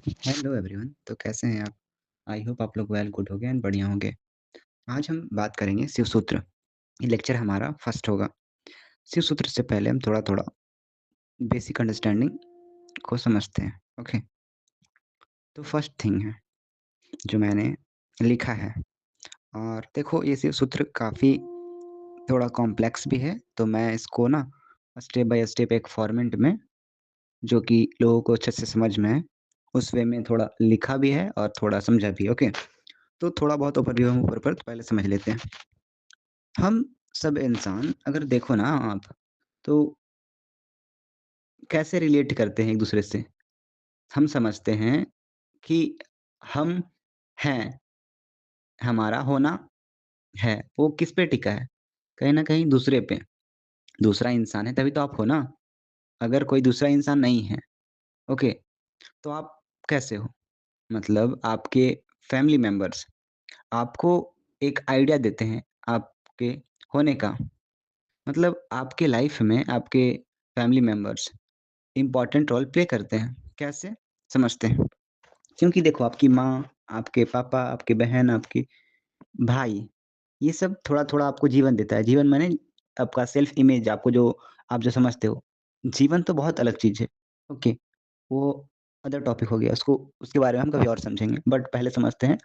Hello everyone. तो कैसे हैं आप? आई होप आप लोग वेल गुड होंगे एंड बढ़िया होंगे। आज हम बात करेंगे शिव सूत्र। ये लेक्चर हमारा फर्स्ट होगा। शिव सूत्र से पहले हम थोड़ा-थोड़ा बेसिक अंडरस्टैंडिंग को समझते हैं। ओके, तो फर्स्ट थिंग है जो मैंने लिखा है, और देखो ये शिव सूत्र काफ़ी थोड़ा कॉम्प्लेक्स भी है, तो मैं इसको ना स्टेप बाय स्टेप एक फॉर्मेट में, जो कि लोगों को अच्छे से समझ में आए, उस वे में थोड़ा लिखा भी है और थोड़ा समझा भी है। ओके, तो थोड़ा बहुत ओवरव्यू हम ऊपर पर पहले समझ लेते हैं। हम सब इंसान अगर देखो ना आप, तो कैसे रिलेट करते हैं एक-दूसरे से? हम समझते हैं कि हम हैं, हमारा होना है, वो किस पे टिका है? कहीं न कहीं दूसरे पे। दूसरा इंसान है तभी तो आप हो ना। अगर कोई दूसरा इंसान नहीं है, ओके, तो आप कैसे हो? मतलब आपके फैमिली मेंबर्स आपको एक आइडिया देते हैं आपके होने का। मतलब आपके लाइफ में आपके family members important role play करते हैं। कैसे? समझते हैं। क्योंकि देखो आपकी माँ, आपके पापा, आपकी बहन, आपके भाई, ये सब थोड़ा-थोड़ा आपको जीवन देता है। जीवन माने आपका सेल्फ इमेज, आपको जो आप जो समझते हो। जीवन तो बहुत अलग चीज़ है, ओके? वो अदर टॉपिक हो गया, उसको उसके बारे में हम कभी और समझेंगे। बट पहले समझते हैं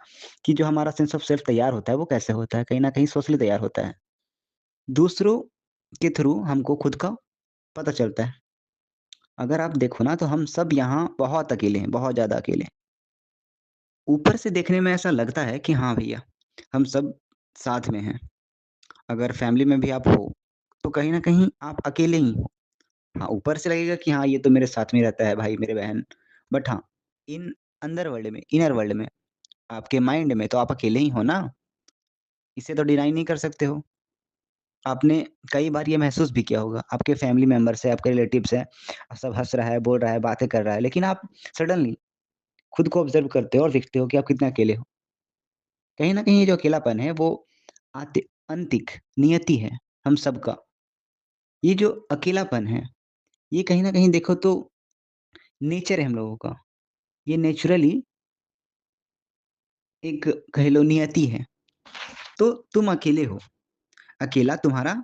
कि जो हमारा सेंस ऑफ सेल्फ तैयार होता है, वो कैसे होता है? कहीं न कहीं सोशली तैयार होता है। दूसरों के थ्रू हमको खुद का पता चलता है। अगर आप देखो ना, तो हम सब यहाँ बहुत अकेले हैं, बहुत ज़्यादा अकेले हैं। ऊपर से देखने में ऐसा लगता है कि हाँ भैया, हम सब साथ में हैं। अगर फैमिली में भी आप हो, तो कहीं न कहीं आप अकेले ही हो। हाँ, ऊपर से लगेगा कि हाँ, ये तो मेरे साथ में रहता है भाई, मेरे बहन। बट हाँ, इन अंदर वर्ल्ड में, इनर वर्ल्ड में, आपके माइंड में तो आप अकेले ही हो ना। इसे तो डिनाई नहीं कर सकते हो। आपने कई बार ये महसूस भी किया होगा, आपके फैमिली मेंबर्स हैं, आपके रिलेटिव्स हैं, सब हँस रहा है, बोल रहा है, बातें कर रहा है, लेकिन आप सडनली खुद को ऑब्ज़र्व करते हो और देखते हो कि आप कितने अकेले हो। कहीं न कहीं ये जो अकेलापन है, वो आंतिक नियति है हम सबका। ये जो अकेलापन है, ये कहीं न कहीं देखो तो नेचर है हम लोगों का। ये नेचुरली एक कह लो नियति है। तो तुम अकेले हो, अकेला तुम्हारा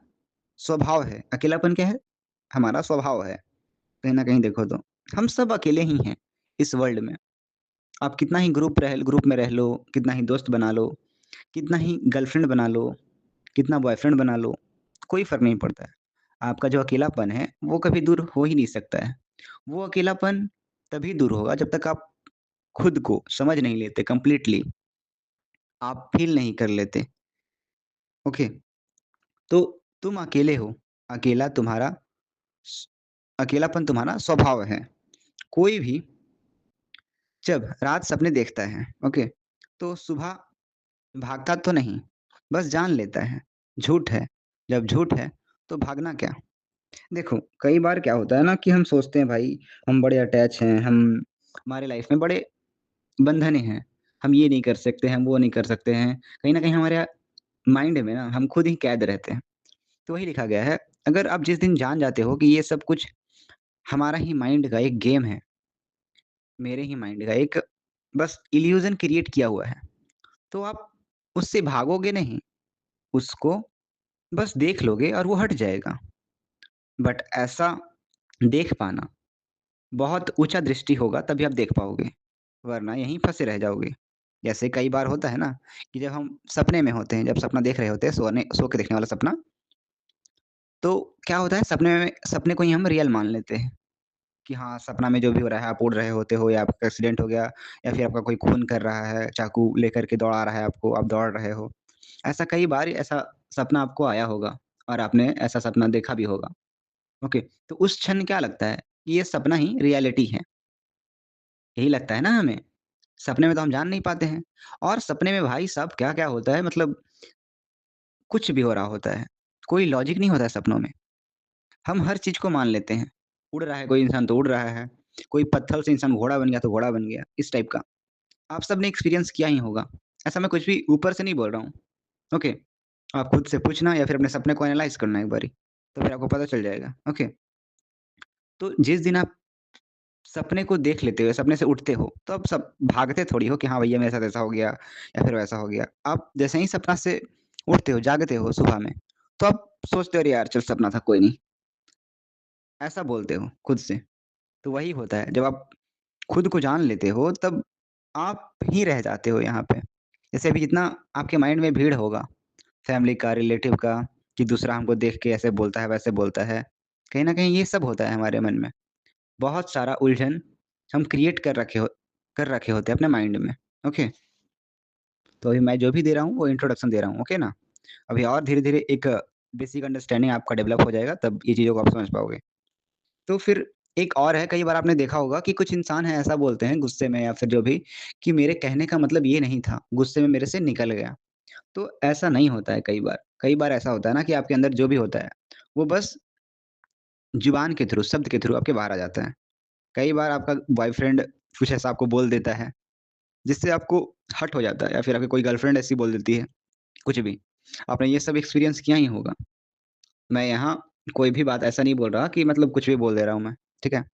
स्वभाव है। अकेलापन क्या है? हमारा स्वभाव है, कहीं न कहीं देखो तो। हम सब अकेले ही हैं इस वर्ल्ड में। आप कितना ही ग्रुप में रह लो, कितना ही दोस्त बना लो, कितना ही गर्लफ्रेंड बना लो, कितना बॉयफ्रेंड बना लो, कोई फ़र्क नहीं पड़ता है। आपका जो अकेलापन है, वो कभी दूर हो ही नहीं सकता है। वो अकेलापन तभी दूर होगा जब तक आप खुद को समझ नहीं लेते कंप्लीटली, आप फ़ील नहीं कर लेते, ओके? तो तुम अकेले हो, अकेला तुम्हारा स अकेलापन तुम्हारा स्वभाव है। कोई भी जब रात सपने देखता है, ओके? तो सुबह भागता तो नहीं, बस जान लेता है, झूठ है। जब झूठ है, तो भागना क्या? देखो, कई बार क्या होता है ना कि हम सोचते हैं भाई हम बड़े अटैच हैं, हम हमारे लाइफ में बड़े बंधने हैं। हम ये नहीं कर सकते, हम वो नहीं कर सकते हैं। कहीं न कहीं हमारे माइंड में ना हम खुद ही कैद रहते हैं। तो वही लिखा गया है, अगर आप जिस दिन जान जाते हो कि ये सब कुछ हमारा ही माइंड का एक गेम है, मेरे ही माइंड का एक बस इल्यूज़न क्रिएट किया हुआ है, तो आप उससे भागोगे नहीं, उसको बस देख लोगे और वो हट जाएगा। बट ऐसा देख पाना बहुत ऊँचा दृष्टि होगा तभी आप देख पाओगे, वरना यहीं फँसे रह जाओगे। जैसे कई बार होता है ना कि जब हम सपने में होते हैं, जब सपना देख रहे होते हैं, सो के देखने वाला सपना, तो क्या होता है सपने को ही हम रियल मान लेते हैं कि हाँ, सपना में जो भी हो रहा है आप उड़ रहे होते हो या आपका एक्सीडेंट हो गया या फिर आपका कोई खून कर रहा है, चाकू लेकर के दौड़ा रहा है आपको, आप दौड़ रहे हो। ऐसा कई बार ऐसा सपना आपको आया होगा और आपने ऐसा सपना देखा भी होगा, ओके। तो उस क्षण क्या लगता है कि ये सपना ही रियलिटी है, यही लगता है ना हमें। सपने में तो हम जान नहीं पाते हैं और सपने में भाई साहब क्या-क्या होता है, मतलब कुछ भी हो रहा होता है। कोई लॉजिक नहीं होता है सपनों में। हम हर चीज़ को मान लेते हैं। उड़ रहा है कोई इंसान तो उड़ रहा है, कोई पत्थर से इंसान घोड़ा बन गया तो घोड़ा बन गया, इस टाइप का। आप सबने एक्सपीरियंस किया ही होगा। ऐसा मैं कुछ भी ऊपर से नहीं बोल रहा हूँ, ओके। आप खुद से पूछना या फिर अपने सपने को एनालाइज़ करना एक बारी, तो फिर आपको पता चल जाएगा, ओके। तो जिस दिन आप सपने को देख लेते हो, सपने से उठते हो, तो अब सब भागते थोड़ी हो कि हाँ भैया मेरे साथ ऐसा हो गया या फिर वैसा हो गया। आप जैसे ही सपना से उठते हो, जागते हो सुबह में, तो आप सोचते हो अरे यार चल सपना था कोई नहीं, ऐसा बोलते हो खुद से। तो वही होता है, जब आप खुद को जान लेते हो तब आप ही रह जाते हो यहाँ पे। जैसे अभी जितना आपके माइंड में भीड़ होगा, फैमिली का, रिलेटिव का, कि दूसरा हमको देख के ऐसे बोलता है, वैसे बोलता है। कहीं न कहीं ये सब होता है हमारे मन में। बहुत सारा उलझन हम क्रिएट कर रखे होते हैं अपने माइंड में, ओके? तो अभी मैं जो भी दे रहा हूँ वो इंट्रोडक्शन दे रहा हूँ, ओके ना? अभी और धीरे-धीरे एक बेसिक अंडरस्टैंडिंग आपका डेवलप हो जाएगा तब ये चीज़ों को आप समझ पाओगे। तो फिर एक और है, कई बार आपने देखा होगा कि कुछ इंसान हैं ऐसा बोलते हैं गुस्से में या फिर जो भी, कि मेरे कहने का मतलब ये नहीं था, गुस्से में मेरे से निकल गया। तो ऐसा नहीं होता है कई बार। कई बार ऐसा होता है ना कि आपके अंदर जो भी होता है, वो बस ज़ुबान के थ्रू, शब्द के थ्रू आपके बाहर आ जाता है। कई बार आपका बॉयफ्रेंड कुछ ऐसा आपको बोल देता है, जिससे आपको हर्ट हो जाता है या फिर आपकी कोई गर्लफ्रेंड ऐसी बोल देती है, कुछ भी। आपने ये सब एक्सपीरियंस किया ही होगा। मैं यहाँ कोई भी बात ऐसा नहीं बोल रहा कि मतलब कुछ भी बोल दे रहा हूँ मैं, ठीक है?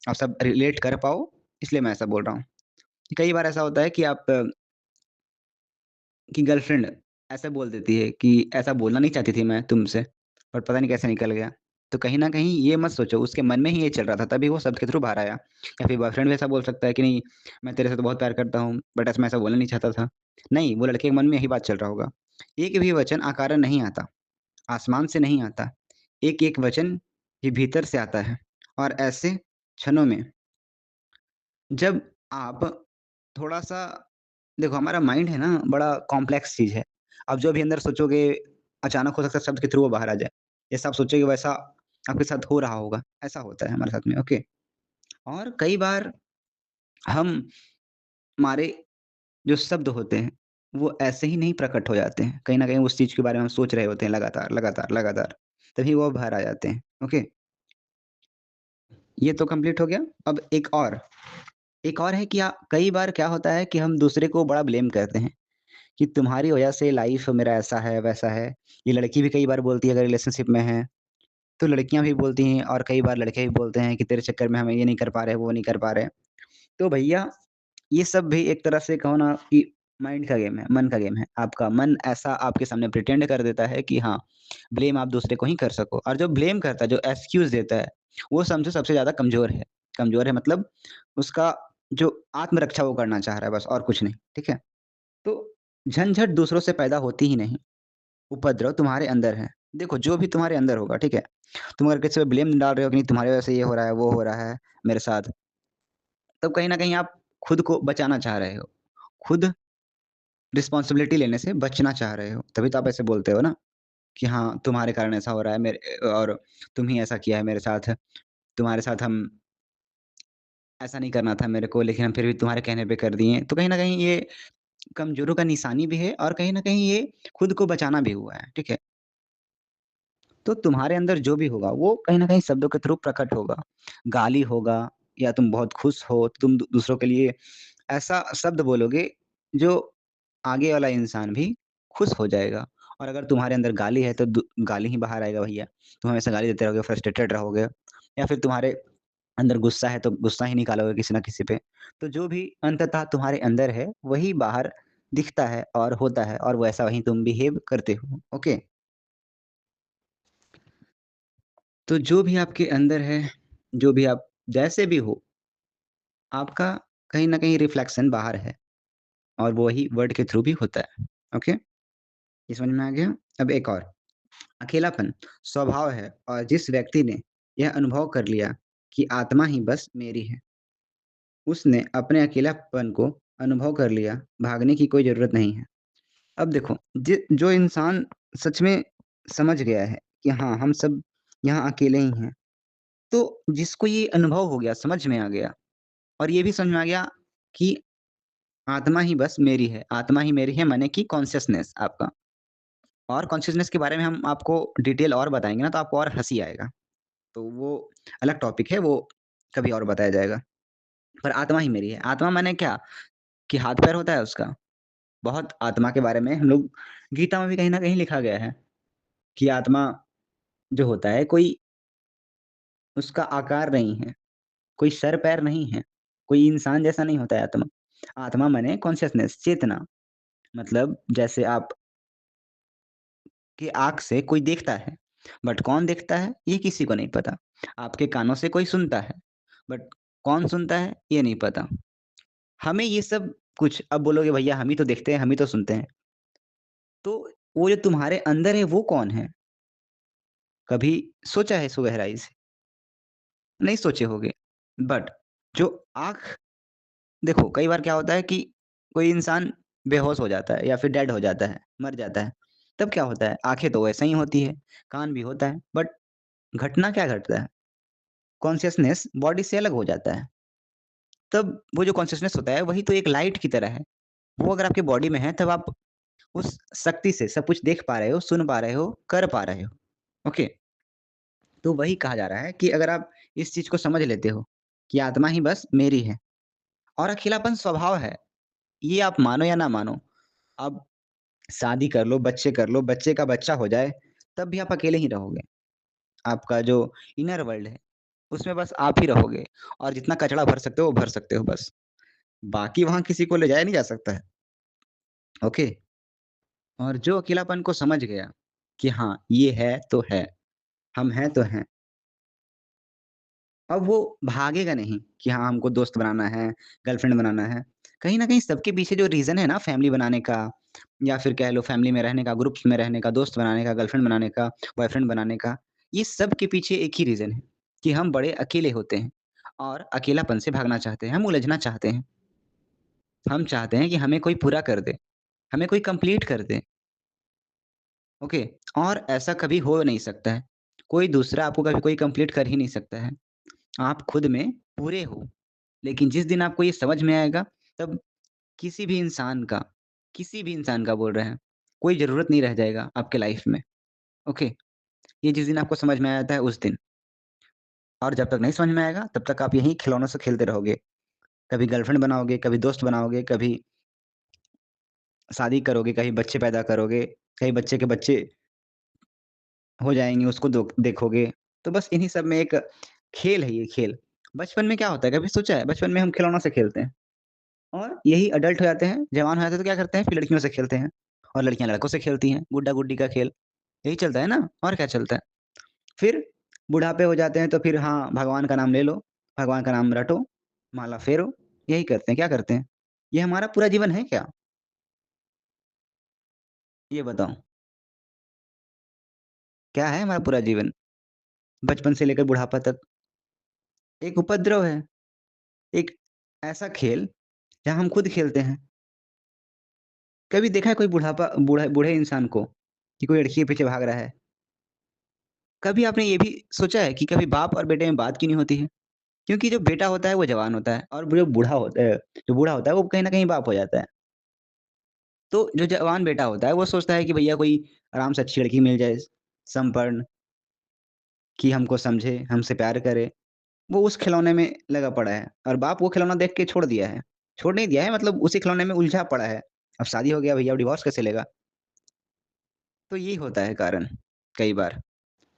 आप सब रिलेट कर पाओ, इसलिए मैं ऐसा बोल रहा हूँ। कई बार ऐसा होता है कि की गर्लफ्रेंड ऐसा बोल देती है कि ऐसा बोलना नहीं चाहती थी मैं तुमसे, पर पता नहीं कैसे निकल गया। तो कहीं न कहीं ये मत सोचो उसके मन में ही ये चल रहा था, तभी वो शब्द के थ्रू बाहर आया। या फिर बॉयफ्रेंड भी ऐसा बोल सकता है कि नहीं, मैं तेरे से तो बहुत प्यार करता हूँ, बट ऐसा मैं ऐसा बोलना नहीं चाहता था। नहीं, वो लड़के के मन में यही बात चल रहा होगा। एक भी वचन अकारण नहीं आता, आसमान से नहीं आता। एक-एक वचन ये भीतर से आता है और ऐसे क्षणों में जब आप थोड़ा-सा देखो हमारा माइंड है ना बड़ा कॉम्प्लेक्स चीज़ है। आप जो भी अंदर सोचोगे अचानक हो सकता है शब्द के थ्रू वो बाहर आ जाए। जैसा आप सोचोगे वैसा आपके साथ हो रहा होगा, ऐसा होता है हमारे साथ में, ओके। और कई बार हम हमारे जो शब्द होते हैं, वो ऐसे ही नहीं प्रकट हो जाते हैं। कहीं न कहीं उस चीज़ के बारे में हम सोच रहे होते हैं लगातार, लगातार, लगातार, तभी वो बाहर आ जाते हैं, ओके। ये तो कंप्लीट हो गया। अब एक और है कि कई बार क्या होता है कि हम दूसरे को बड़ा ब्लेम करते हैं। कि तुम्हारी वजह से लाइफ मेरा ऐसा है, वैसा है। ये लड़की भी कई बार बोलती है अगर रिलेशनशिप में है, तो लड़कियाँ भी बोलती हैं और कई बार लड़के भी बोलते हैं कि तेरे चक्कर में हम ये नहीं कर पा रहे, वो नहीं कर पा रहे। तो भैया ये सब भी एक तरह से कहो ना कि माइंड का गेम है, मन का गेम है। आपका मन ऐसा आपके सामने प्रिटेंड कर देता है कि हाँ, ब्लेम आप दूसरे को ही कर सको और जो ब्लेम करता है, जो एक्सक्यूज़ देता है, वो समझो सबसे ज़्यादा कमज़ोर है। कमज़ोर है मतलब उसका जो आत्मरक्षा वो करना चाह रहा है बस और कुछ नहीं, ठीक है? तो झंझट दूसरों से पैदा होती ही नहीं, उपद्रव तुम्हारे अंदर है। देखो जो भी तुम्हारे अंदर होगा, ठीक है? तुम अगर किसी पे ब्लेम डाल रहे हो कि नहीं तुम्हारी वजह से ये हो रहा है, वो हो रहा है मेरे साथ, तब कहीं न कहीं आप खुद को बचाना चाह रहे हो। खुद रिस्पॉन्सिबिलिटी लेने से बचना चाह रहे हो, तभी तो आप ऐसे बोलते हो ना कि हाँ, तुम्हारे कारण ऐसा हो रहा है मेरे और तुम ही ऐसा किया है मेरे साथ। तुम्हारे साथ हम ऐसा नहीं करना था मेरे को लेकिन हम फिर भी तुम्हारे कहने पे कर दिए। तो कहीं न कहीं ये कमज़ोरों का निशानी भी है और कहीं न कहीं ये खुद को बचाना भी हुआ है, ठीक है? तो तुम्हारे अंदर जो भी होगा वो कहीं न कहीं शब्दों के थ्रू प्रकट होगा। गाली होगा या तुम बहुत खुश हो, तुम दूसरों के लिए ऐसा शब्द बोलोगे जो आगे वाला इंसान भी खुश हो जाएगा। और अगर तुम्हारे अंदर गाली है तो गाली ही बाहर आएगा भैया। तुम हमेशा गाली देते रहोगे, फ्रस्ट्रेटेड रहोगे या फिर तुम्हारे अंदर गुस्सा है तो गुस्सा ही निकालोगे किसी न किसी पे। तो जो भी अंततः तुम्हारे अंदर है वही बाहर दिखता है और होता है और वैसा वही तुम बिहेव करते हो। ओके? तो जो भी आपके अंदर है, जो भी आप जैसे भी हो, आपका कहीं न कहीं रिफ्लेक्शन बाहर है और वो वही वर्ड के थ्रू भी होता है। ओके? ये समझ में आ गया? अब एक और, अकेलापन स्वभाव है और जिस व्यक्ति ने यह अनुभव कर लिया कि आत्मा ही बस मेरी है, उसने अपने अकेलापन को अनुभव कर लिया, भागने की कोई ज़रूरत नहीं है। अब देखो, जो इंसान सच में समझ गया है कि हाँ, हम सब यहाँ अकेले ही हैं, तो जिसको ये अनुभव हो गया, समझ में आ गया और ये भी समझ में आ गया कि आत्मा ही बस मेरी है, आत्मा ही मेरी है माने कि कॉन्शसनेस आपका। और कॉन्शसनेस के बारे में हम आपको डिटेल और बताएँगे ना तो आपको और हँसी आएगा। तो वो अलग टॉपिक है, वो कभी और बताया जाएगा। पर आत्मा ही मेरी है। आत्मा माने क्या? कि हाथ-पैर होता है उसका? बहुत आत्मा के बारे में हम लोग गीता में भी कहीं न कहीं लिखा गया है कि आत्मा जो होता है कोई उसका आकार नहीं है, कोई सर-पैर नहीं है, कोई इंसान जैसा नहीं होता है आत्मा। आत्मा माने कॉन्शसनेस, चेतना। मतलब जैसे आप की आँख से कोई देखता है, बट कौन देखता है, ये किसी को नहीं पता। आपके कानों से कोई सुनता है, बट कौन सुनता है, ये नहीं पता। हमें ये सब कुछ अब बोलोगे भैया हम ही तो देखते हैं, हम ही तो सुनते हैं। तो वो जो तुम्हारे अंदर है वो कौन है? कभी सोचा है इसको गहराई से? नहीं सोचे होगे। बट जो आँख देखो कई बार क्या होता है कि कोई इंसान बेहोश हो जाता है या फिर डेड हो जाता है, मर जाता है। तब क्या होता है? आँखें तो वैसे ही होती है, कान भी होता है, बट घटना क्या घटता है? कॉन्शसनेस बॉडी से अलग हो जाता है। तब वो जो कॉन्शसनेस होता है वही तो एक लाइट की तरह है। वो अगर आपके बॉडी में है तब आप उस शक्ति से सब कुछ देख पा रहे हो, सुन पा रहे हो, कर पा रहे हो। ओके? तो वही कहा जा रहा है कि अगर आप इस चीज़ को समझ लेते हो कि आत्मा ही बस मेरी है और अकेलापन स्वभाव है। ये आप मानो या ना मानो, आप शादी कर लो, बच्चे का बच्चा हो जाए, तब भी आप अकेले ही रहोगे। आपका जो इनर वर्ल्ड है, उसमें बस आप ही रहोगे और जितना कचरा भर सकते हो, वो भर सकते हो बस। बाकी वहाँ किसी को ले जाया नहीं जा सकता है। ओके? और जो अकेलापन को समझ गया कि हाँ, ये है तो है, हम हैं तो हैं। अब वो भागेगा नहीं कि हाँ, हमको दोस्त बनाना है, गर्लफ्रेंड बनाना है। कहीं न कहीं सबके पीछे जो रीज़न है ना फैमिली बनाने का या फिर कह लो फैमिली में रहने का, ग्रुप्स में रहने का, दोस्त बनाने का, गर्लफ्रेंड बनाने का, बॉयफ्रेंड बनाने का, ये सब के पीछे एक ही रीज़न है कि हम बड़े अकेले होते हैं और अकेलापन से भागना चाहते हैं, हम उलझना चाहते हैं। हम चाहते हैं कि हमें कोई पूरा कर दे, हमें कोई कंप्लीट कर दे, ओके? और ऐसा कभी हो नहीं सकता है। कोई दूसरा आपको कभी कोई कंप्लीट कर ही नहीं सकता है। आप खुद में पूरे हो। लेकिन जिस दिन आपको ये समझ में आएगा, तब किसी भी इंसान का बोल रहे हैं, कोई ज़रूरत नहीं रह जाएगा आपके लाइफ़ में, ओके? ये जिस दिन आपको समझ में आ जाता है उस दिन और जब तक नहीं समझ में आएगा, तब तक आप यहीं खिलौनों से खेलते रहोगे। कभी गर्लफ्रेंड बनाओगे, कभी दोस्त बनाओगे, कभी शादी करोगे, कहीं बच्चे पैदा करोगे, कहीं बच्चे के बच्चे हो जाएँगे, उसको देखोगे। तो बस इन्हीं सब में एक खेल है ये खेल। बचपन में क्या होता है, कभी सोचा है? बचपन में हम खिलौनों से खेलते हैं। और यही अडल्ट हो जाते हैं, जवान हो जाते हैं तो क्या करते हैं फिर लड़कियों से खेलते हैं और लड़कियाँ लड़कों से खेलती हैं, गुड्डा-गुड्डी का खेल, यही चलता है ना और क्या चलता है। फिर बुढ़ापे हो जाते हैं तो फिर हाँ, भगवान का नाम ले लो, भगवान का नाम रटो, माला फेरो, यही करते हैं, क्या करते हैं? ये हमारा पूरा जीवन है क्या? ये बताओ, क्या है हमारा पूरा जीवन? बचपन से लेकर बुढ़ापा तक एक उपद्रव है, एक ऐसा खेल जहाँ हम खुद खेलते हैं। कभी देखा है कोई बूढ़े इंसान को कि कोई लड़की के पीछे भाग रहा है? कभी आपने ये भी सोचा है कि कभी बाप और बेटे में बात क्यों नहीं होती है? क्योंकि जो बेटा होता है वो जवान होता है और जो बूढ़ा होता है वो कहीं न कहीं बाप हो जाता है। तो जो जवान बेटा होता है वो सोचता है कि भैया कोई आराम से अच्छी लड़की मिल जाए, संपन्न, कि हमको समझे, हमसे प्यार करे। वो उस खिलौने में लगा पड़ा है और बाप वो खिलौना देख के छोड़ दिया है। छोड़ नहीं दिया है मतलब उसी खिलौने में उलझा पड़ा है। अब शादी हो गया भैया अब डिवोर्स कैसे लेगा? तो यही होता है कारण कई बार।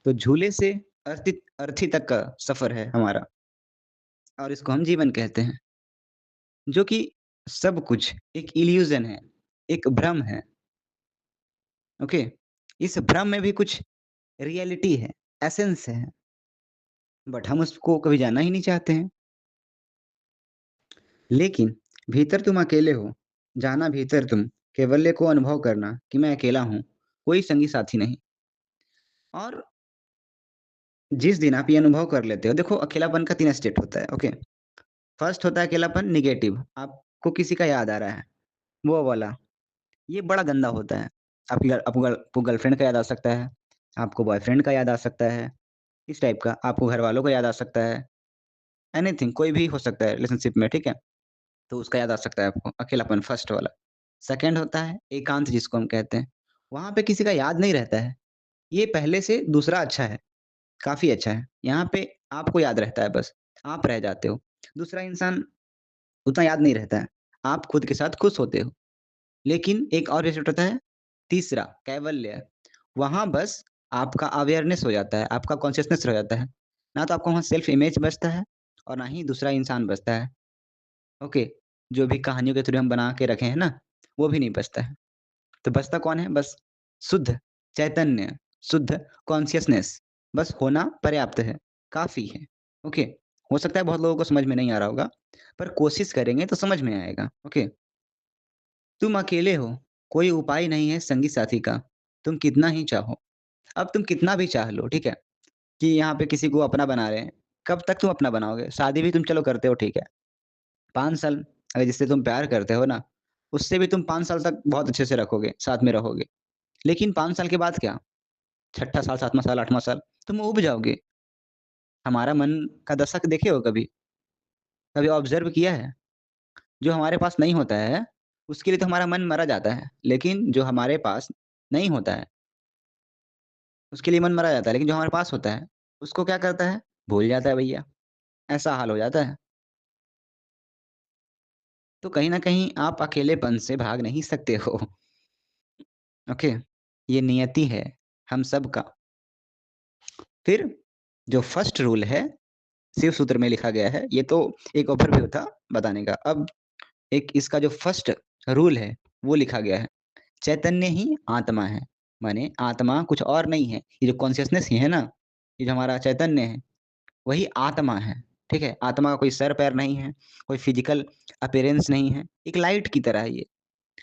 तो झूले से अर्थी तक का सफ़र है हमारा और इसको हम जीवन कहते हैं। जो कि सब कुछ एक इल्यूज़न है, एक भ्रम है, ओके? इस भ्रम में भी कुछ रियलिटी है, एसेंस है, बट हम उसको कभी जानना ही नहीं चाहते हैं। लेकिन भीतर तुम अकेले हो, जाना भीतर तुम, कैवल्य को अनुभव करना कि मैं अकेला हूँ, कोई संगी साथी नहीं। और जिस दिन आप ये अनुभव कर लेते हो देखो अकेलापन का 3 स्टेट होता है, ओके? फर्स्ट होता है अकेलापन नेगेटिव, आपको किसी का याद आ रहा है, वो वाला। ये बड़ा गंदा होता है। आपको गर्लफ्रेंड का याद आ सकता है, आपको बॉयफ्रेंड का याद आ सकता है, इस टाइप का। आपको घरवालों का याद आ सकता है, एनीथिंग कोई भी हो सकता है रिलेशनशिप में, ठीक है? तो उसका याद आ सकता है आपको, अकेलापन फर्स्ट वाला। सेकंड होता है एकांत जिसको हम कहते हैं। वहाँ पे किसी का याद नहीं रहता है। ये पहले से दूसरा अच्छा है, काफ़ी अच्छा है। यहाँ पे आपको याद रहता है बस, आप रह जाते हो। दूसरा इंसान उतना याद नहीं रहता है। आप खुद के साथ खुश होते हो। लेकिन एक और रिज़ल्ट होता है, तीसरा कैवल्य। वहाँ बस आपका अवेयरनेस हो जाता है, आपका कॉन्शसनेस रह जाता है। ना तो आपका वहाँ सेल्फ इमेज बचता है और ना ही दूसरा इंसान बचता है, ओके? जो भी कहानियों के थ्रू हम बना के रखे हैं ना, वो भी नहीं बचता है। तो बचता कौन है? बस शुद्ध चैतन्य, शुद्ध कॉन्शियसनेस बस होना पर्याप्त है, काफ़ी है, ओके? हो सकता है बहुत लोगों को समझ में नहीं आ रहा होगा, पर कोशिश करेंगे तो समझ में आएगा, ओके? तुम अकेले हो, कोई उपाय नहीं है संगी साथी का, तुम कितना ही चाहो। अब तुम कितना भी चाह लो, ठीक है? कि यहाँ पे किसी को अपना बना रहे हैं, कब तक तुम अपना बनाओगे? शादी भी तुम चलो करते हो, ठीक है। 5 साल अगर जिससे तुम प्यार करते हो ना, उससे भी तुम 5 साल तक बहुत अच्छे से रखोगे, साथ में रहोगे। लेकिन 5 साल के बाद क्या? छठा साल, 7वाँ साल, 8वाँ साल, तुम ऊब जाओगे। हमारा मन का दशा देखे हो कभी? कभी ऑब्ज़र्व किया है? जो हमारे पास नहीं होता है, उसके लिए तो हमारा मन मरा जाता है। लेकिन जो हमारे पास नहीं होता है, उसके लिए मन मरा जाता है। लेकिन जो हमारे पास होता है, उसको क्या करता है? भूल जाता है भैया। ऐसा हाल हो जाता है। तो कहीं न कहीं आप अकेलेपन से भाग नहीं सकते हो। ओके? ये नियति है हम सबका। फिर जो फर्स्ट रूल है, शिव सूत्र में लिखा गया है, ये तो एक ओवरव्यू था बताने का। अब एक इसका जो फर्स्ट रूल है, वो लिखा गया है। चैतन्य ही आत्मा है। माने आत्मा कुछ और नहीं है। ये जो कॉन्शियसनेस ही है ना, ये जो हमारा चैतन्य है, वही आत्मा है। ठीक है? आत्मा का कोई सर-पैर नहीं है, कोई फिज़िकल अपीयरेंस नहीं है। एक लाइट की तरह है ये।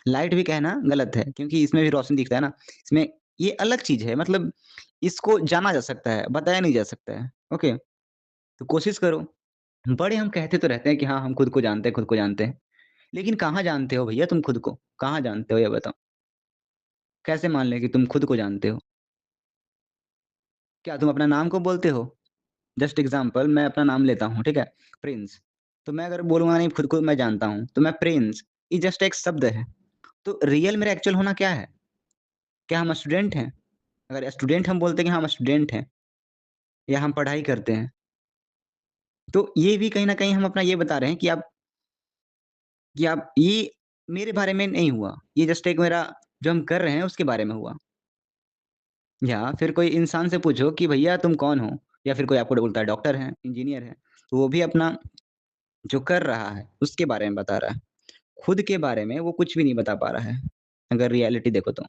लाइट भी कहना गलत है क्योंकि इसमें भी रोशनी दिखता है ना, इसमें ये अलग चीज़ है मतलब इसको जाना जा सकता है, बताया नहीं जा सकता है, ओके? तो कोशिश करो। बड़े हम कहते तो रहते हैं कि हाँ, हम खुद को जानते हैं, खुद को जानते हैं। लेकिन कहाँ जानते हो भैया तुम खुद को? कहाँ जानते हो ये बताओ? कैसे मान लें कि तुम खुद को जानते हो? क्या तुम अपना नाम को बोलते हो? जस्ट एग्ज़ाम्पल मैं अपना नाम लेता हूँ, ठीक है? प्रिंस। तो मैं अगर बोलूँगा नहीं खुद को मैं जानता हूँ, तो मैं प्रिंस, ये जस्ट एक शब्द है। तो रियल मेरा एक्चुअल होना क्या है? क्या हम स्टूडेंट हैं? अगर स्टूडेंट हम बोलते हैं कि हाँ, हम स्टूडेंट हैं या हम पढ़ाई करते हैं, तो ये भी कहीं न कहीं हम अपना ये बता रहे हैं कि आप ये मेरे बारे में नहीं हुआ। ये जस्ट एक मेरा जो हम कर रहे हैं उसके बारे में हुआ। या फिर कोई इंसान से पूछो कि भैया तुम कौन हो? या फिर कोई आपको बोलता है डॉक्टर हैं, इंजीनियर हैं, तो वो भी अपना जो कर रहा है उसके बारे में बता रहा है। खुद के बारे में वो कुछ भी नहीं बता पा रहा है, अगर रियलिटी देखो तो।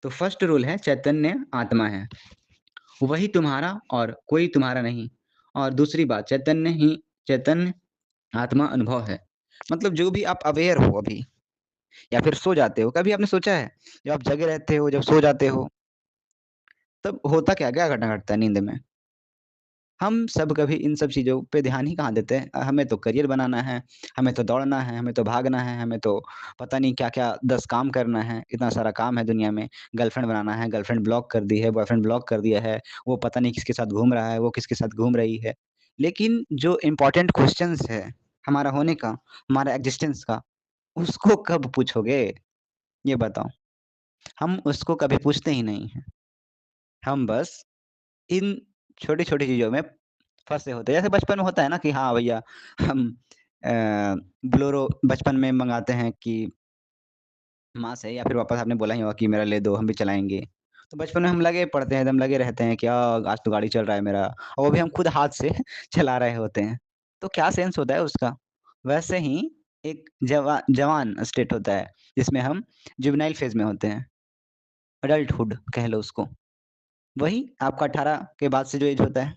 तो फर्स्ट रूल है चैतन्य आत्मा है। वही तुम्हारा और कोई तुम्हारा नहीं। और दूसरी बात चैतन्य आत्मा अनुभव है। मतलब जो भी आप अवेयर हो अभी या फिर सो जाते हो, कभी आपने सोचा है जब आप जगे रहते हो, जब सो जाते हो, तब होता क्या घटना घटता है नींद में? हम सब कभी इन सब चीज़ों पे ध्यान ही कहाँ देते हैं। हमें तो करियर बनाना है, हमें तो दौड़ना है, हमें तो भागना है, हमें तो पता नहीं क्या-क्या 10 काम करना है, इतना सारा काम है दुनिया में। गर्लफ्रेंड बनाना है, गर्लफ्रेंड ब्लॉक कर दी है, बॉयफ्रेंड ब्लॉक कर दिया है, वो पता नहीं किसके साथ घूम रहा है, वो किसके साथ घूम रही है। लेकिन जो इम्पोर्टेंट क्वेश्चन्स है, हमारा होने का, हमारा एक्जिस्टेंस का, उसको कब पूछोगे? ये बताओ। हम उसको कभी पूछते ही नहीं हैं। हम बस इन छोटी-छोटी चीज़ों में फँसे होते हैं। जैसे बचपन में होता है ना कि हाँ भैया हम अ, बोलेरो बचपन में मँगाते हैं कि माँ से या फिर पापा आपने बोला ही होगा कि मेरा ले दो, हम भी चलाएँगे। तो बचपन में हम लगे पड़ते हैं, एकदम लगे रहते हैं कि आज तो गाड़ी चल रहा है मेरा और वो भी हम खुद हाथ से चला रहे होते हैं। तो क्या सेंस होता है उसका? वैसे ही एक जवान स्टेट होता है, जिसमें हम जुवेनाइल फ़ेज़ में होते हैं, एडल्टहुड कह लो उसको। वही आपका 18 के बाद से जो ऐज होता है।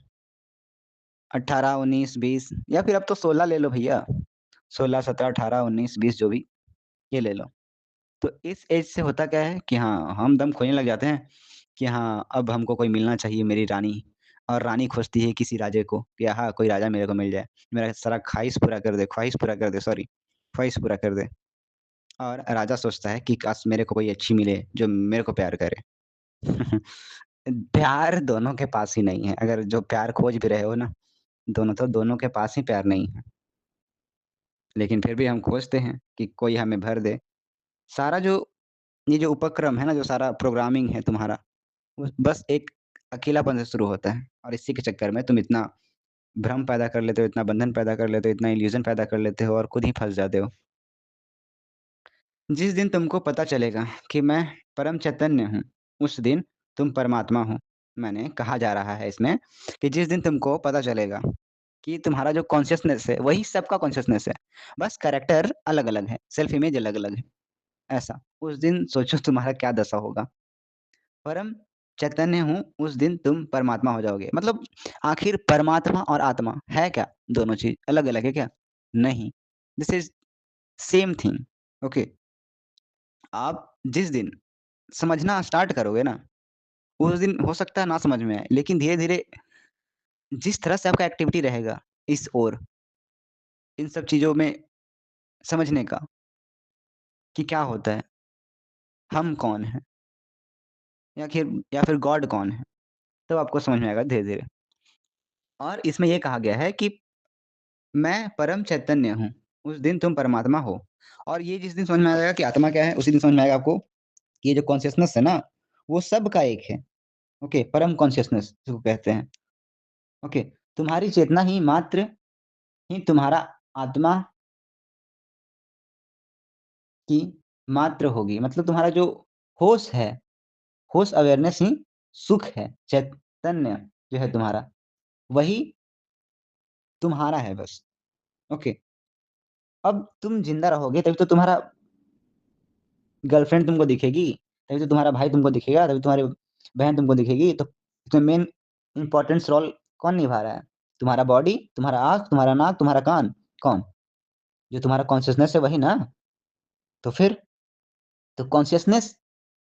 18, 19, 20 या फिर अब तो 16 ले लो भैया। 16, 17, 18, 19, 20 जो भी, ये ले लो। तो इस एज से होता क्या है कि हाँ, हम दम खोजने लग जाते हैं कि हाँ, अब हमको कोई मिलना चाहिए मेरी रानी और रानी खोजती है किसी राजे को कि हाँ, कोई राजा मेरे को मिल जाए। मेरा सारा ख्वाहिश पूरा कर दे सॉरी, ख्वाहिश पूरा कर दे। और राजा सोचता है कि काश मेरे को कोई अच्छी मिले जो मेरे को प्यार करे। प्यार दोनों के पास ही नहीं है। अगर जो प्यार खोज भी रहे हो ना, दोनों के पास ही प्यार नहीं है। लेकिन फिर भी हम खोजते हैं कि कोई हमें भर दे। सारा जो ये जो उपक्रम है ना, जो सारा प्रोग्रामिंग है तुम्हारा, वो बस एक अकेलापन से शुरू होता है और इसी के चक्कर में तुम इतना भ्रम पैदा कर लेते हो, इतना बंधन पैदा कर लेते हो, इतना इल्यूज़न पैदा कर लेते हो और खुद ही फँस जाते हो। जिस दिन तुमको पता चलेगा कि मैं परम चैतन्य हूँ, उस दिन तुम परमात्मा हो। माने कहा जा रहा है इसमें कि जिस दिन तुमको पता चलेगा कि तुम्हारा जो कॉन्शियसनेस है वही सबका कॉन्शियसनेस है, बस कैरेक्टर अलग-अलग है, सेल्फ इमेज अलग-अलग है, ऐसा। उस दिन सोचो तुम्हारा क्या दशा होगा। परम चैतन्य हूँ, उस दिन तुम परमात्मा हो जाओगे। मतलब आखिर परमात्मा और आत्मा है क्या? दोनों चीज़ अलग-अलग है क्या? नहीं, this is same thing, okay. आप जिस दिन समझना स्टार्ट करोगे ना, उस दिन हो सकता है ना समझ में आए, लेकिन धीरे-धीरे जिस तरह से आपका एक्टिविटी रहेगा इस ओर, इन सब चीज़ों में समझने का कि क्या होता है, हम कौन हैं या फिर गॉड कौन है, तब आपको समझ में आएगा धीरे-धीरे। और इसमें ये कहा गया है कि मैं परम चैतन्य हूँ, उस दिन तुम परमात्मा हो। और ये जिस दिन समझ में आ जाएगा कि आत्मा क्या है, उसी दिन समझ में आएगा आपको कि ये जो कॉन्शियसनेस है ना, वो सबका एक है। ओके, परम कॉन्शियसनेस जिसको कहते हैं। ओके, तुम्हारी चेतना ही मात्र ही तुम्हारा आत्मा की मात्र होगी। मतलब तुम्हारा जो होश है, होश अवेयरनेस ही सुख है, चैतन्य जो है तुम्हारा, वही तुम्हारा है बस। ओके, अब तुम ज़िंदा रहोगे तभी तो तुम्हारा गर्लफ्रेंड तुमको दिखेगी, तभी तो तुम्हारा भाई तुमको दिखेगा, तभी तुम्हारी बहन तुमको दिखेगी। तो इसमें मेन इम्पोर्टेंस रोल कौन निभा रहा है? तुम्हारा बॉडी, तुम्हारा आँख, तुम्हारा नाक, तुम्हारा कान, कौन? जो तुम्हारा कॉन्शियसनेस है वही ना? तो फिर तो कॉन्शियसनेस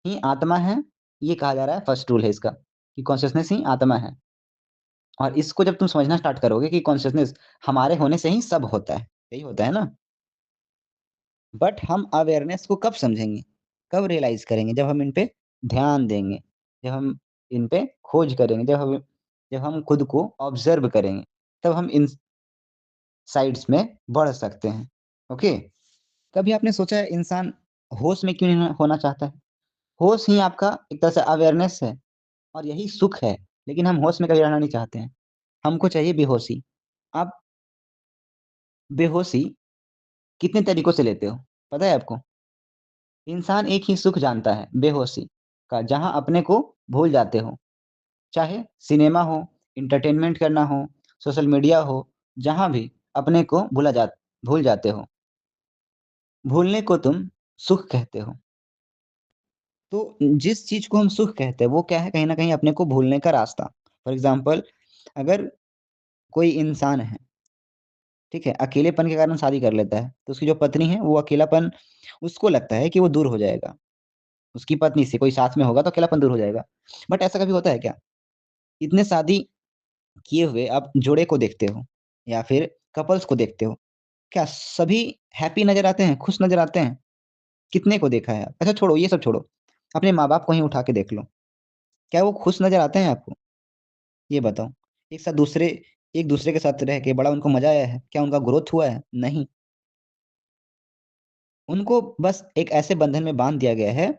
ही आत्मा है, ये कहा जा रहा है, फर्स्ट रूल है इसका, कि कॉन्शियसनेस ही आत्मा है। और इसको जब तुम समझना स्टार्ट करोगे कि कॉन्शियसनेस हमारे होने से ही सब होता है, यही होता है ना? बट हम अवेयरनेस को कब समझेंगे? कब रियलाइज़ करेंगे? जब हम इन पे ध्यान देंगे, जब हम इन पे खोज करेंगे, जब हम खुद को ऑब्ज़र्व करेंगे, तब हम इन साइड्स में बढ़ सकते हैं। ओके? कभी आपने सोचा है इंसान होश में क्यों नहीं होना चाहता है? होश ही आपका एक तरह से अवेयरनेस है और यही सुख है, लेकिन हम होश में कभी रहना नहीं चाहते हैं। हमको चाहिए बेहोशी। आप बेहोशी कितने तरीकों से लेते हो, पता है आपको? इंसान एक ही सुख जानता है, बेहोशी का, जहाँ अपने को भूल जाते हो। चाहे सिनेमा हो, एंटरटेनमेंट करना हो, सोशल मीडिया हो, जहाँ भी अपने को भूल जाते हो। भूलने को तुम सुख कहते हो। तो जिस चीज़ को हम सुख कहते हैं, वो क्या है? कहीं न कहीं अपने को भूलने का रास्ता। फॉर एग्ज़ाम्पल, अगर कोई इंसान है, ठीक है? अकेलेपन के कारण शादी कर लेता है, तो उसकी जो पत्नी है, वो अकेलापन उसको लगता है कि वो दूर हो जाएगा। उसकी पत्नी से कोई साथ में होगा तो अकेलापन दूर हो जाएगा। बट ऐसा कभी होता है क्या? इतने शादी किए हुए आप जोड़े को देखते हो या फिर कपल्स को देखते हो, क्या सभी हैप्पी नज़र आते हैं, खुश नज़र आते हैं? कितने को देखा है? अच्छा छोड़ो, ये सब छोड़ो, अपने माँ-बाप को ही उठा के देख लो, क्या वो खुश नज़र आते हैं आपको? ये बताओ। एक दूसरे के साथ रह के बड़ा उनको मज़ा आया है? क्या उनका ग्रोथ हुआ है? नहीं। उनको बस एक ऐसे बंधन में बाँध दिया गया है,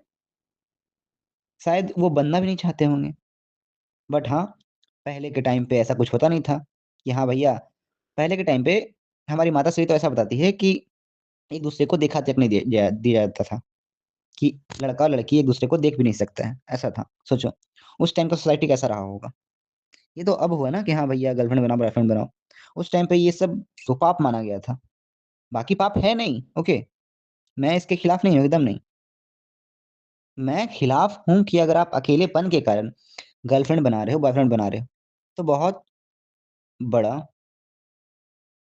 शायद वो बनना भी नहीं चाहते होंगे। बट हाँ, पहले के टाइम पे ऐसा कुछ होता नहीं था कि हाँ भैया, पहले के टाइम पे हमारी माताश्री तो ऐसा बताती है कि एक-दूसरे को देखा तक नहीं दिया जाता था, कि लड़का और लड़की एक-दूसरे को देख भी नहीं सकते हैं, ऐसा था। सोचो, उस टाइम का सोसाइटी कैसा रहा होगा? ये तो अब हुआ ना कि हाँ भैया गर्लफ्रेंड बनाओ, बॉयफ्रेंड बनाओ। उस टाइम पे ये सब तो पाप माना गया था। बाकी पाप है नहीं, ओके, मैं इसके खिलाफ नहीं हूँ, एकदम नहीं। मैं खिलाफ हूँ कि अगर आप अकेलेपन के कारण गर्लफ्रेंड बना रहे हो, बॉयफ्रेंड बना रहे हो, तो बहुत बड़ा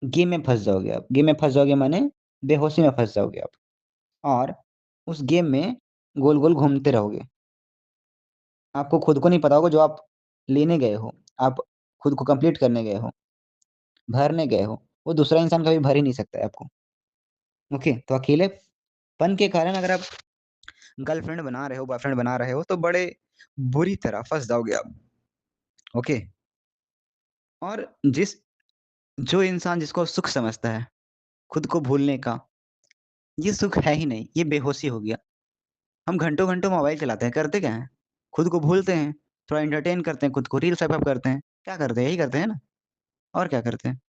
गेम में फँस जाओगे आप। गेम में फँस जाओगे माने बेहोशी में फँस जाओगे आप और उस गेम में गोल-गोल घूमते रहोगे। आपको खुद को नहीं पता होगा जो आप लेने गए हो, आप खुद को कंप्लीट करने गए हो, भरने गए हो, वो दूसरा इंसान कभी भर ही नहीं सकता है आपको। ओके, तो अकेलेपन के कारण अगर आप गर्लफ्रेंड बना रहे हो, बॉयफ्रेंड बना रहे हो, तो बड़े बुरी तरह फँस जाओगे आप। ओके, और जो इंसान जिसको सुख समझता है, खुद को भूलने का, ये सुख है ही नहीं, ये बेहोशी हो गया। हम घंटों-घंटों मोबाइल चलाते हैं, करते क्या हैं? खुद को भूलते हैं, थोड़ा एंटरटेन करते हैं खुद को, रील स्वाइप अप करते हैं। क्या करते हैं? यही करते हैं ना, और क्या करते हैं?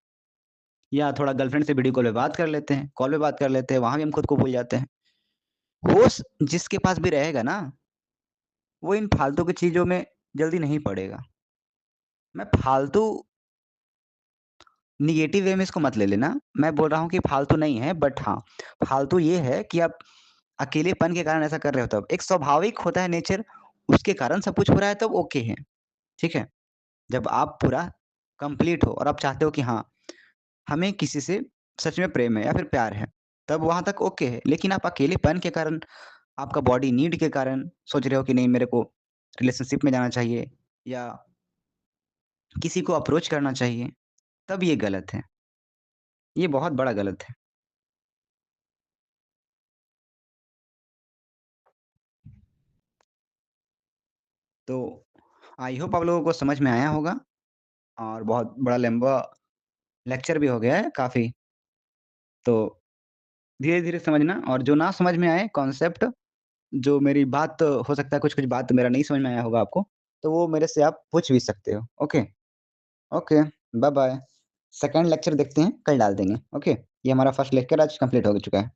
या थोड़ा गर्लफ्रेंड से वीडियो कॉल पे बात कर लेते हैं, कॉल पे बात कर लेते हैं, वहाँ भी हम खुद को भूल जाते हैं। होश जिसके पास भी रहेगा ना, वो इन फालतू की चीज़ों में जल्दी नहीं पड़ेगा। मैं फालतू नेगेटिव वे में इसको मत ले लेना। मैं बोल रहा हूँ कि फालतू नहीं है, बट हाँ, फालतू ये है कि आप अकेलेपन के कारण ऐसा कर रहे हो तब। एक स्वाभाविक होता है नेचर, उसके कारण सब कुछ हो रहा है तब ओके है, ठीक है? जब आप पूरा कंप्लीट हो और आप चाहते हो कि हाँ, हमें किसी से सच में प्रेम है या फिर प्यार है, तब वहाँ तक ओके है। लेकिन आप अकेलेपन के कारण, आपका बॉडी नीड के कारण सोच रहे हो कि नहीं मेरे को रिलेशनशिप में जाना चाहिए या किसी को अप्रोच करना चाहिए, तब ये गलत है। ये बहुत बड़ा गलत है। तो आई होप आप लोगों को समझ में आया होगा और बहुत बड़ा लंबा लेक्चर भी हो गया है काफ़ी। तो धीरे-धीरे समझना और जो ना समझ में आए कॉन्सेप्ट, जो मेरी बात हो सकता है कुछ-कुछ बात मेरा नहीं समझ में आया होगा आपको, तो वो मेरे से आप पूछ भी सकते हो। Okay, okay, bye-bye. Second lecture देखते हैं, कल डाल देंगे। ओके, ये हमारा फर्स्ट लेक्चर आज कंप्लीट हो चुका है।